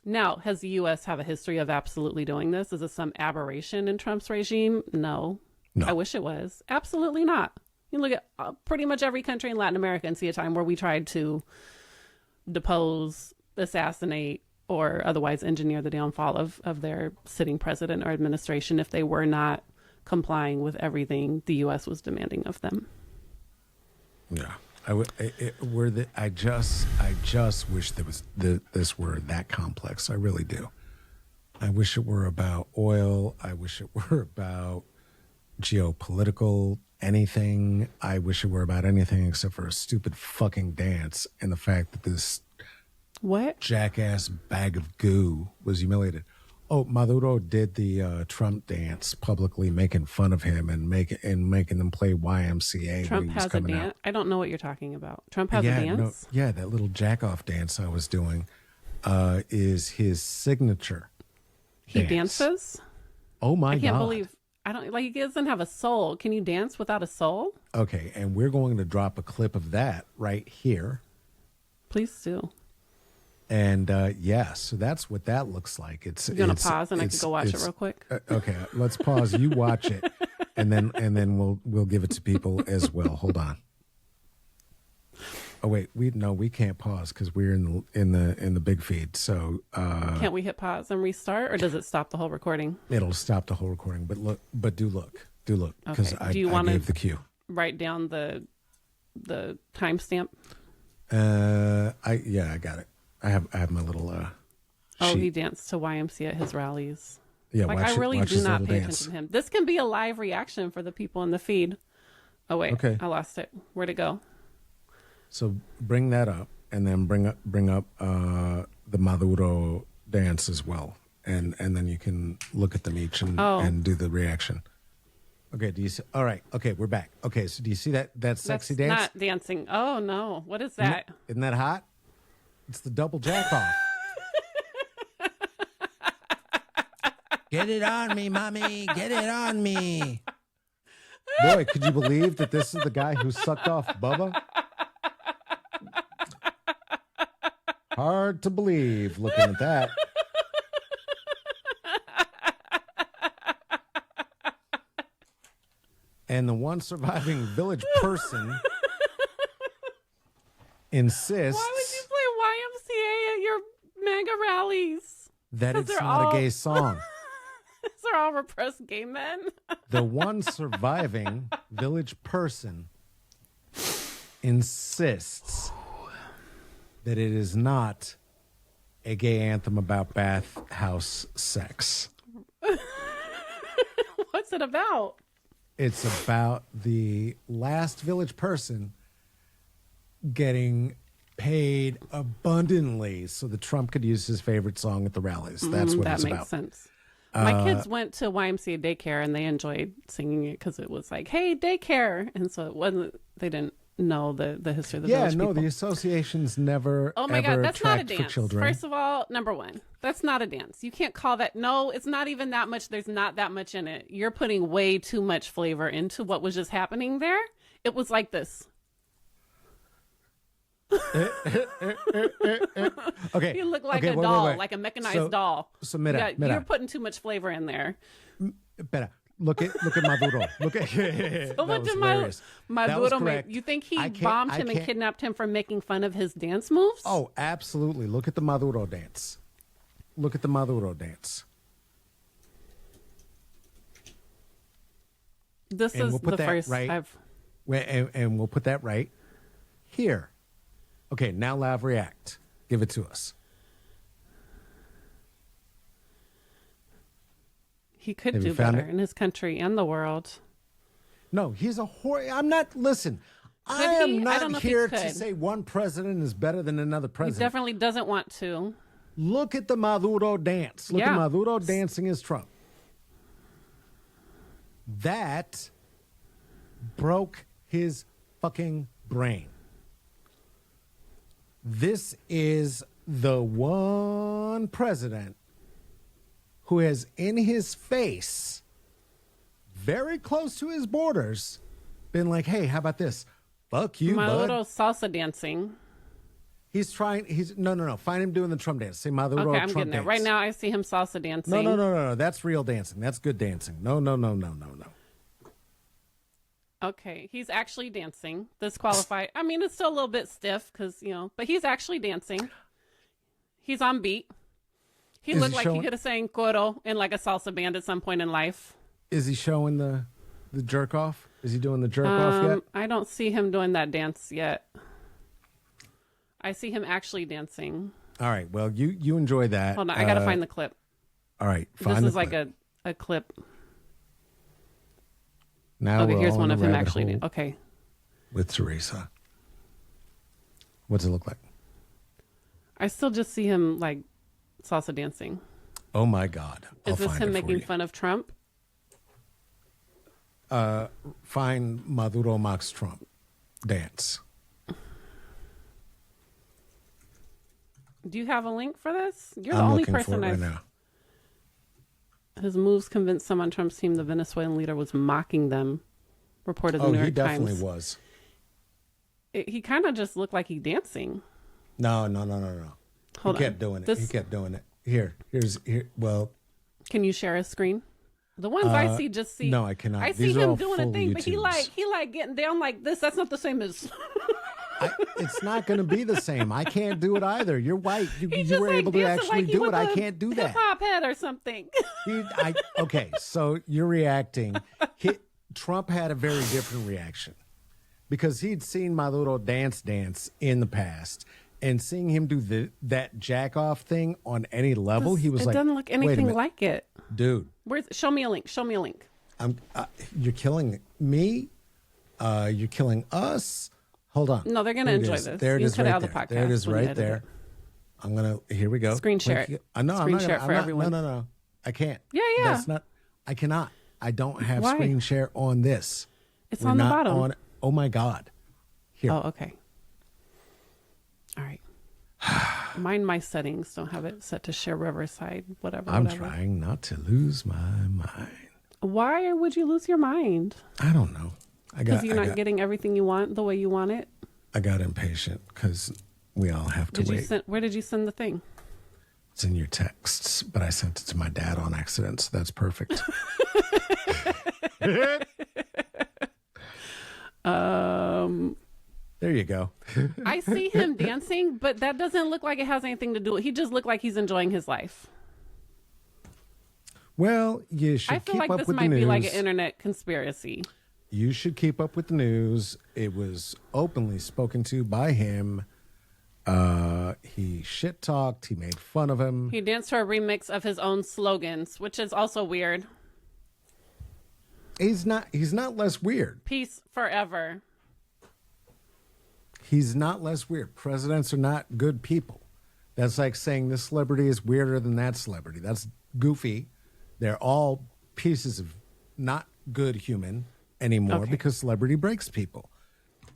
Now, has the U.S. have a history of absolutely doing this? Is it some aberration in Trump's regime? No. I wish it was. Absolutely not. You look at pretty much every country in Latin America and see a time where we tried to depose, assassinate, or otherwise engineer the downfall of their sitting president or administration if they were not complying with everything the U.S. was demanding of them. Yeah. I just wish this were that complex. I really do. I wish it were about oil. I wish it were about geopolitical anything. I wish it were about anything except for a stupid fucking dance and the fact that this jackass bag of goo was humiliated. Oh, Maduro did the Trump dance publicly, making fun of him and making them play YMCA when Trump he was has a coming out. dance. I don't know what you're talking about. Trump has a Yeah, no, dance. yeah, that little jack off dance I was doing is his signature He dance. dances. Oh my I can't God. believe. I don't like. He doesn't have a soul. Can you dance without a soul? Okay, and we're going to drop a clip of that right here. Please do. And yeah, so that's what that looks like. You're gonna pause, and I could go watch it real quick. Okay, let's pause. You watch it, and then we'll give it to people as well. Hold on. Oh wait, we can't pause because we're in the big feed. So Can't we hit pause and restart, or does it stop the whole recording? it'll stop the whole recording. But do look because Okay. I Do you want gave to the cue. write down the timestamp? I got it. I have my little Oh, sheet. he danced to YMCA at his rallies. Yeah, Like watch I really watch do his not little pay dance. attention to him. This can be a live reaction for the people in the feed. Oh wait, Okay. I lost it. Where'd it go? So bring that up, and then bring up the Maduro dance as well, and then you can look at them each and do the reaction. Okay, do you see? All right, okay, we're back. Okay, so do you see that sexy That's dance? not dancing. Oh no, what is that? Isn't that hot? It's the double jack off. Get it on me, mommy. Get it on me. Boy, could you believe that this is the guy who sucked off Bubba? Hard to believe looking at that. And the one surviving village person insists Why would you play YMCA at your mega rallies? that 'Cause it's they're not all- a gay song. These are all repressed gay men. The one surviving village person insists that it is not a gay anthem about bathhouse sex. What's it about? It's about the last village person getting paid abundantly so that Trump could use his favorite song at the rallies. That's what That it's makes about. sense. My kids went to YMCA daycare and they enjoyed singing it because it was like, "Hey, daycare," and so it wasn't. They didn't know the history of the Yeah, village no, people. the associations never Oh my ever God, that's not a tracked for dance. children. First of all, number one, that's not a dance. You can't call that. No, it's not even that much. There's not that much in it. You're putting way too much flavor into what was just happening there. It was like this. Okay. You look like okay, a wait, doll, wait, wait. like a mechanized So- doll. so mira, mira. You're putting too much flavor in there. Better. Look at Maduro. Look at So that what was did hilarious. That was Maduro make? correct. You think he I can't- bombed I him and can't- kidnapped him for making fun of his dance moves? Oh, absolutely. Look at the Maduro dance. Look at the Maduro dance. This and is we'll put the that first right- I've. And we'll put that right here. Okay, now live react. Give it to us. He could Have you do found better it? in his country and the world. No, he's a whore. I'm not. Listen, I Could he? am I don't not know if he here to could. say one president is better than another He president. definitely doesn't want to. Look at the Maduro dance. Look at Yeah. Maduro dancing as Trump. That broke his fucking brain. This is the one president who has in his face, very close to his borders, been like, hey, how about this? Fuck you, bud. Maduro salsa dancing. He's trying. No. Find him doing the Trump dance. Say Maduro Okay, I'm Trump getting there. dance. Right now, I see him salsa dancing. No. That's real dancing. That's good dancing. No. Okay, he's actually dancing. This qualified. I mean, it's still a little bit stiff because, but he's actually dancing. He's on beat. He Is looked he like showing- he could have sang coro in like a salsa band at some point in life. Is he showing the jerk off? Is he doing the jerk off yet? I don't see him doing that dance yet. I see him actually dancing. All right. Well, you enjoy that. Hold on, I gotta find the clip. All right. Find This the is like clip. a clip. Now Okay, we're here's all one in of a him rabbit actually. hole Okay. with Theresa. What's it look like? I still just see him like salsa dancing. Oh my God. I'll Is this find him it for making you. fun of Trump? Find Maduro Max Trump dance. Do you have a link for this? You're the I'm only looking for person it right I've. now. His moves convinced some on Trump's team the Venezuelan leader was mocking them, reported the Oh, New he York definitely Times. was. He kind of just looked like he dancing. No. Hold He on. kept doing it. This, He kept doing it. Here's. Well, Can you share his screen? The ones I see just see. no, I cannot. I see These are him all doing a full thing, but he YouTubes. like getting down like this. That's not the same as. It's not going to be the same. I can't do it either. You're white. You Just were like able to dancing actually like he do with it. I a can't do that. Hip hop head or something. Okay, so you're reacting. Trump had a very different reaction because he'd seen Maduro dance in the past, and seeing him do that jack off thing on any level, he was it like, doesn't look "Wait a anything minute, like it. dude. Show me a link. Show me a link. You're killing me. You're killing us. Hold on. No, they're gonna There it enjoy is. this. There it You is can cut right it out of there. the There it podcast is when you right edit there. it. I'm gonna. Here we go. Screen share it. No, Screen I'm not share it gonna, for I'm not, everyone. No. I can't. Yeah. That's not. I cannot. I don't have Why? screen share on this. It's We're on the not bottom. on. Oh my God. Here. Oh, okay. All right. Mind my settings. Don't have it set to share Riverside. Whatever. I'm whatever. trying not to lose my mind. Why would you lose your mind? I don't know. Because you're not getting everything you want the way you want it. I got impatient because we all have to wait. Where did you send the thing? It's in your texts, but I sent it to my dad on accident, so that's perfect. There you go. I see him dancing, but that doesn't look like it has anything to do with. He just looked like he's enjoying his life. Well, you should I feel keep like up this with the might news. be like an internet conspiracy. You should keep up with the news. It was openly spoken to by him. He shit talked. He made fun of him. He danced to a remix of his own slogans, which is also weird. He's not less weird. Peace forever. He's not less weird. Presidents are not good people. That's like saying this celebrity is weirder than that celebrity. That's goofy. They're all pieces of not good human anymore Okay. because celebrity breaks people.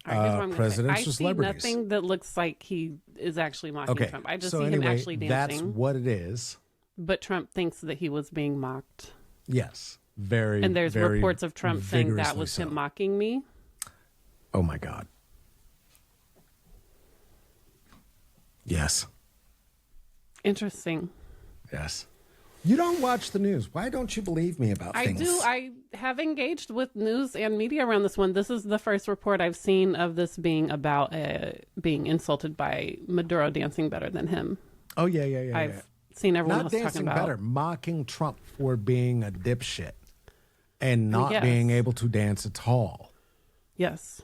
All right, here's what I'm gonna say. Presidents I or see celebrities. nothing that looks like he is actually mocking Okay. Trump. I just so see anyway, him actually that's dancing. what it is. But Trump thinks that he was being mocked. Yes. Very, And there's very reports of Trump saying that vigorously was so. him mocking me. Oh my God. Yes. Interesting. Yes. You don't watch the news. Why don't you believe me about I things? do. I have engaged with news and media around this one. This is the first report I've seen of this being about being insulted by Maduro dancing better than him. Oh, yeah. I've seen everyone Not else dancing talking about better, mocking Trump for being a dipshit and not Yes. being able to dance at all. Yes.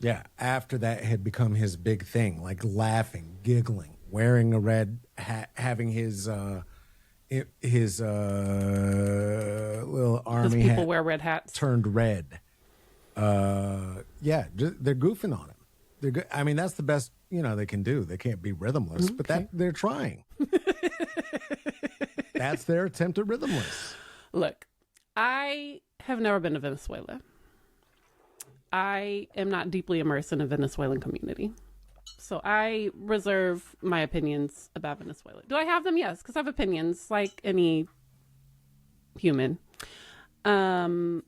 Yeah, after that had become his big thing, like laughing, giggling, wearing a red hat, having his little Because army people hat wear red hats. turned red. Yeah, they're goofing on him. They're good. I mean, that's the best they can do. They can't be rhythmless, but they're trying. That's their attempt at rhythmless. Look, I have never been to Venezuela. I am not deeply immersed in a Venezuelan community. So I reserve my opinions about Venezuela. Do I have them? Yes, because I have opinions like any human. My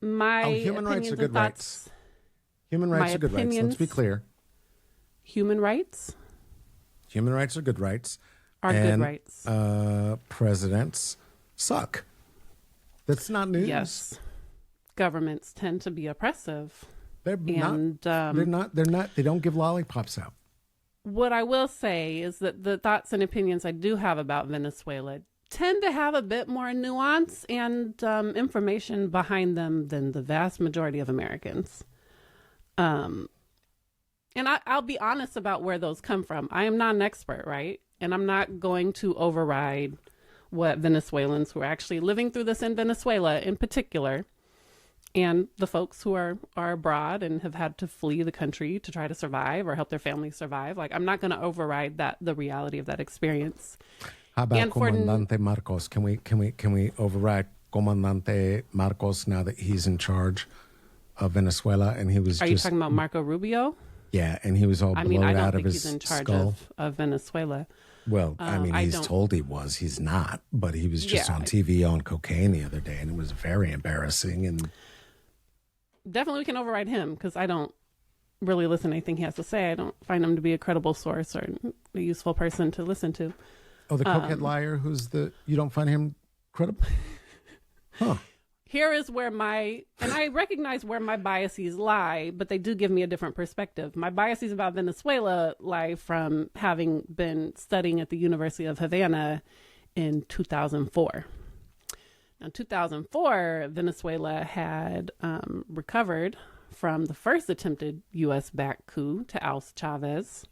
Human rights opinions are good and thoughts. rights. Human rights My are good rights. Let's opinions- be clear. Human rights Human rights are good rights. are good And, rights. Presidents suck. That's not news. Yes. Governments tend to be oppressive. They're And, not. They're not. They don't give lollipops out. What I will say is that the thoughts and opinions I do have about Venezuela tend to have a bit more nuance and information behind them than the vast majority of Americans. And I'll be honest about where those come from. I am not an expert, right? And I'm not going to override what Venezuelans who are actually living through this in Venezuela in particular, and the folks who are abroad and have had to flee the country to try to survive or help their families survive. Like, I'm not going to override the reality of that experience. How about And for Comandante Marcos? Can we override Comandante Marcos now that he's in charge of Venezuela? And he was are you just talking about Marco Rubio? yeah, and he was all I mean, I blown don't out of think he's his in charge skull. of Venezuela. Well, I mean, I he's don't. told he was. He's not, but he was just Yeah, on TV on cocaine the other day, and it was very embarrassing. And definitely we can override him because I don't really listen to anything he has to say. I don't find him to be a credible source or a useful person to listen to. oh, the cokehead liar, you don't find him credible? Huh? Here is where and I recognize where my biases lie, but they do give me a different perspective. My biases about Venezuela lie from having been studying at the University of Havana in 2004. Now, 2004, Venezuela had recovered from the first attempted U.S.-backed coup to oust Chavez,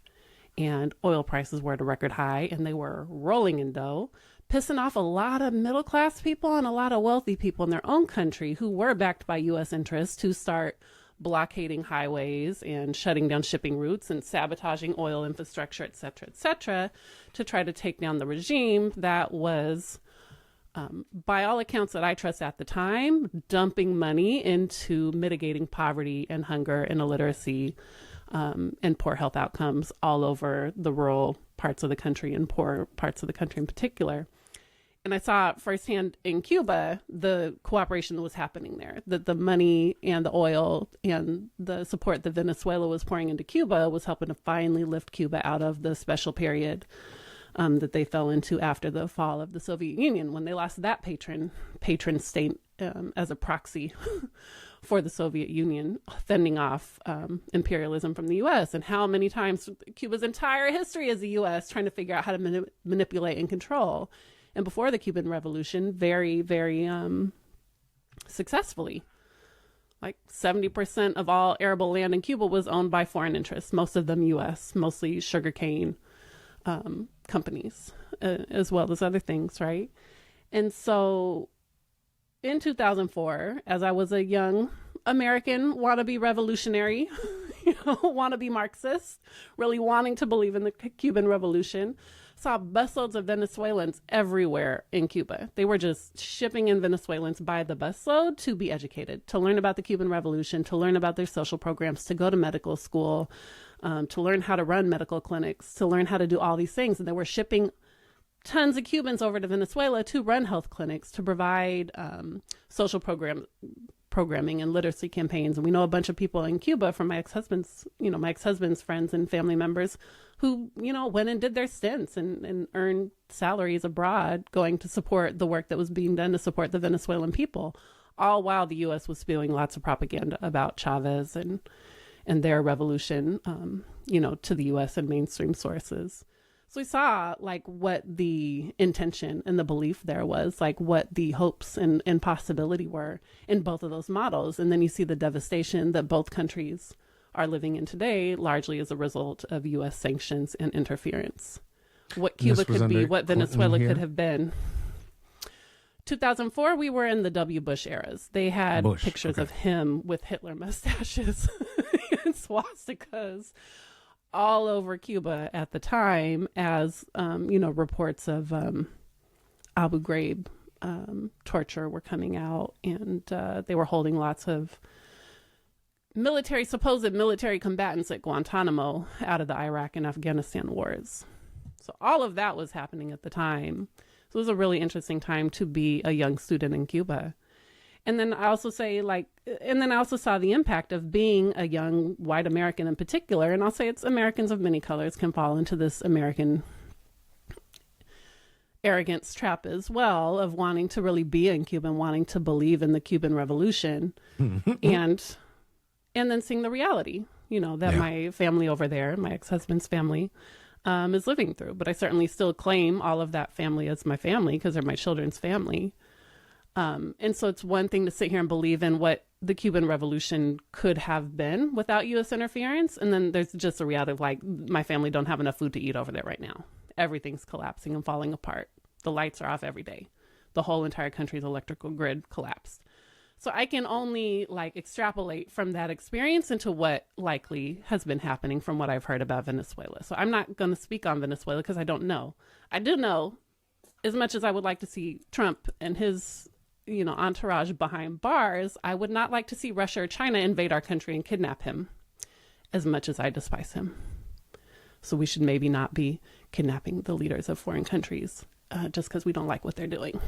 and oil prices were at a record high, and they were rolling in dough, pissing off a lot of middle-class people and a lot of wealthy people in their own country who were backed by U.S. interests to start blockading highways and shutting down shipping routes and sabotaging oil infrastructure, et cetera, to try to take down the regime that was, by all accounts that I trust at the time, dumping money into mitigating poverty and hunger and illiteracy and poor health outcomes all over the rural parts of the country and poor parts of the country in particular. And I saw firsthand in Cuba the cooperation that was happening there, that the money and the oil and the support that Venezuela was pouring into Cuba was helping to finally lift Cuba out of the special period that they fell into after the fall of the Soviet Union, when they lost that patron state as a proxy for the Soviet Union, fending off imperialism from the U.S. And how many times Cuba's entire history is the U.S. trying to figure out how to manipulate and control. And before the Cuban Revolution, very, very successfully. Like 70% of all arable land in Cuba was owned by foreign interests, most of them U.S., mostly sugarcane companies, as well as other things, right? And so in 2004, as I was a young American wannabe revolutionary, wannabe Marxist, really wanting to believe in the Cuban Revolution, saw busloads of Venezuelans everywhere in Cuba. They were just shipping in Venezuelans by the busload to be educated, to learn about the Cuban Revolution, to learn about their social programs, to go to medical school, to learn how to run medical clinics, to learn how to do all these things. And they were shipping tons of Cubans over to Venezuela to run health clinics, to provide social programming and literacy campaigns. And we know a bunch of people in Cuba from my ex-husband's friends and family members who, went and did their stints and earned salaries abroad going to support the work that was being done to support the Venezuelan people, all while the U.S. was spewing lots of propaganda about Chavez and their revolution, to the U.S. and mainstream sources. So we saw what the intention and the belief there was, what the hopes and possibility were in both of those models. And then you see the devastation that both countries are living in today, largely as a result of U.S. sanctions and interference. What Cuba could be, what Venezuela could have been. 2004, we were in the W. Bush eras. They had pictures of him with Hitler mustaches and swastikas all over Cuba at the time, as reports of Abu Ghraib torture were coming out, and they were holding lots of supposed military combatants at Guantanamo out of the Iraq and Afghanistan wars. So all of that was happening at the time. So it was a really interesting time to be a young student in Cuba. And then I also saw the impact of being a young white American in particular. And I'll say it's Americans of many colors can fall into this American arrogance trap as well, of wanting to really be in Cuba and wanting to believe in the Cuban Revolution and then seeing the reality, that my family over there, my ex-husband's family, is living through. But I certainly still claim all of that family as my family because they're my children's family. And so it's one thing to sit here and believe in what the Cuban Revolution could have been without U.S. interference. And then there's just a reality of my family don't have enough food to eat over there right now. Everything's collapsing and falling apart. The lights are off every day. The whole entire country's electrical grid collapsed. So I can only extrapolate from that experience into what likely has been happening from what I've heard about Venezuela. So I'm not going to speak on Venezuela because I don't know. I do know as much as I would like to see Trump and his, entourage behind bars, I would not like to see Russia or China invade our country and kidnap him, as much as I despise him. So we should maybe not be kidnapping the leaders of foreign countries just because we don't like what they're doing.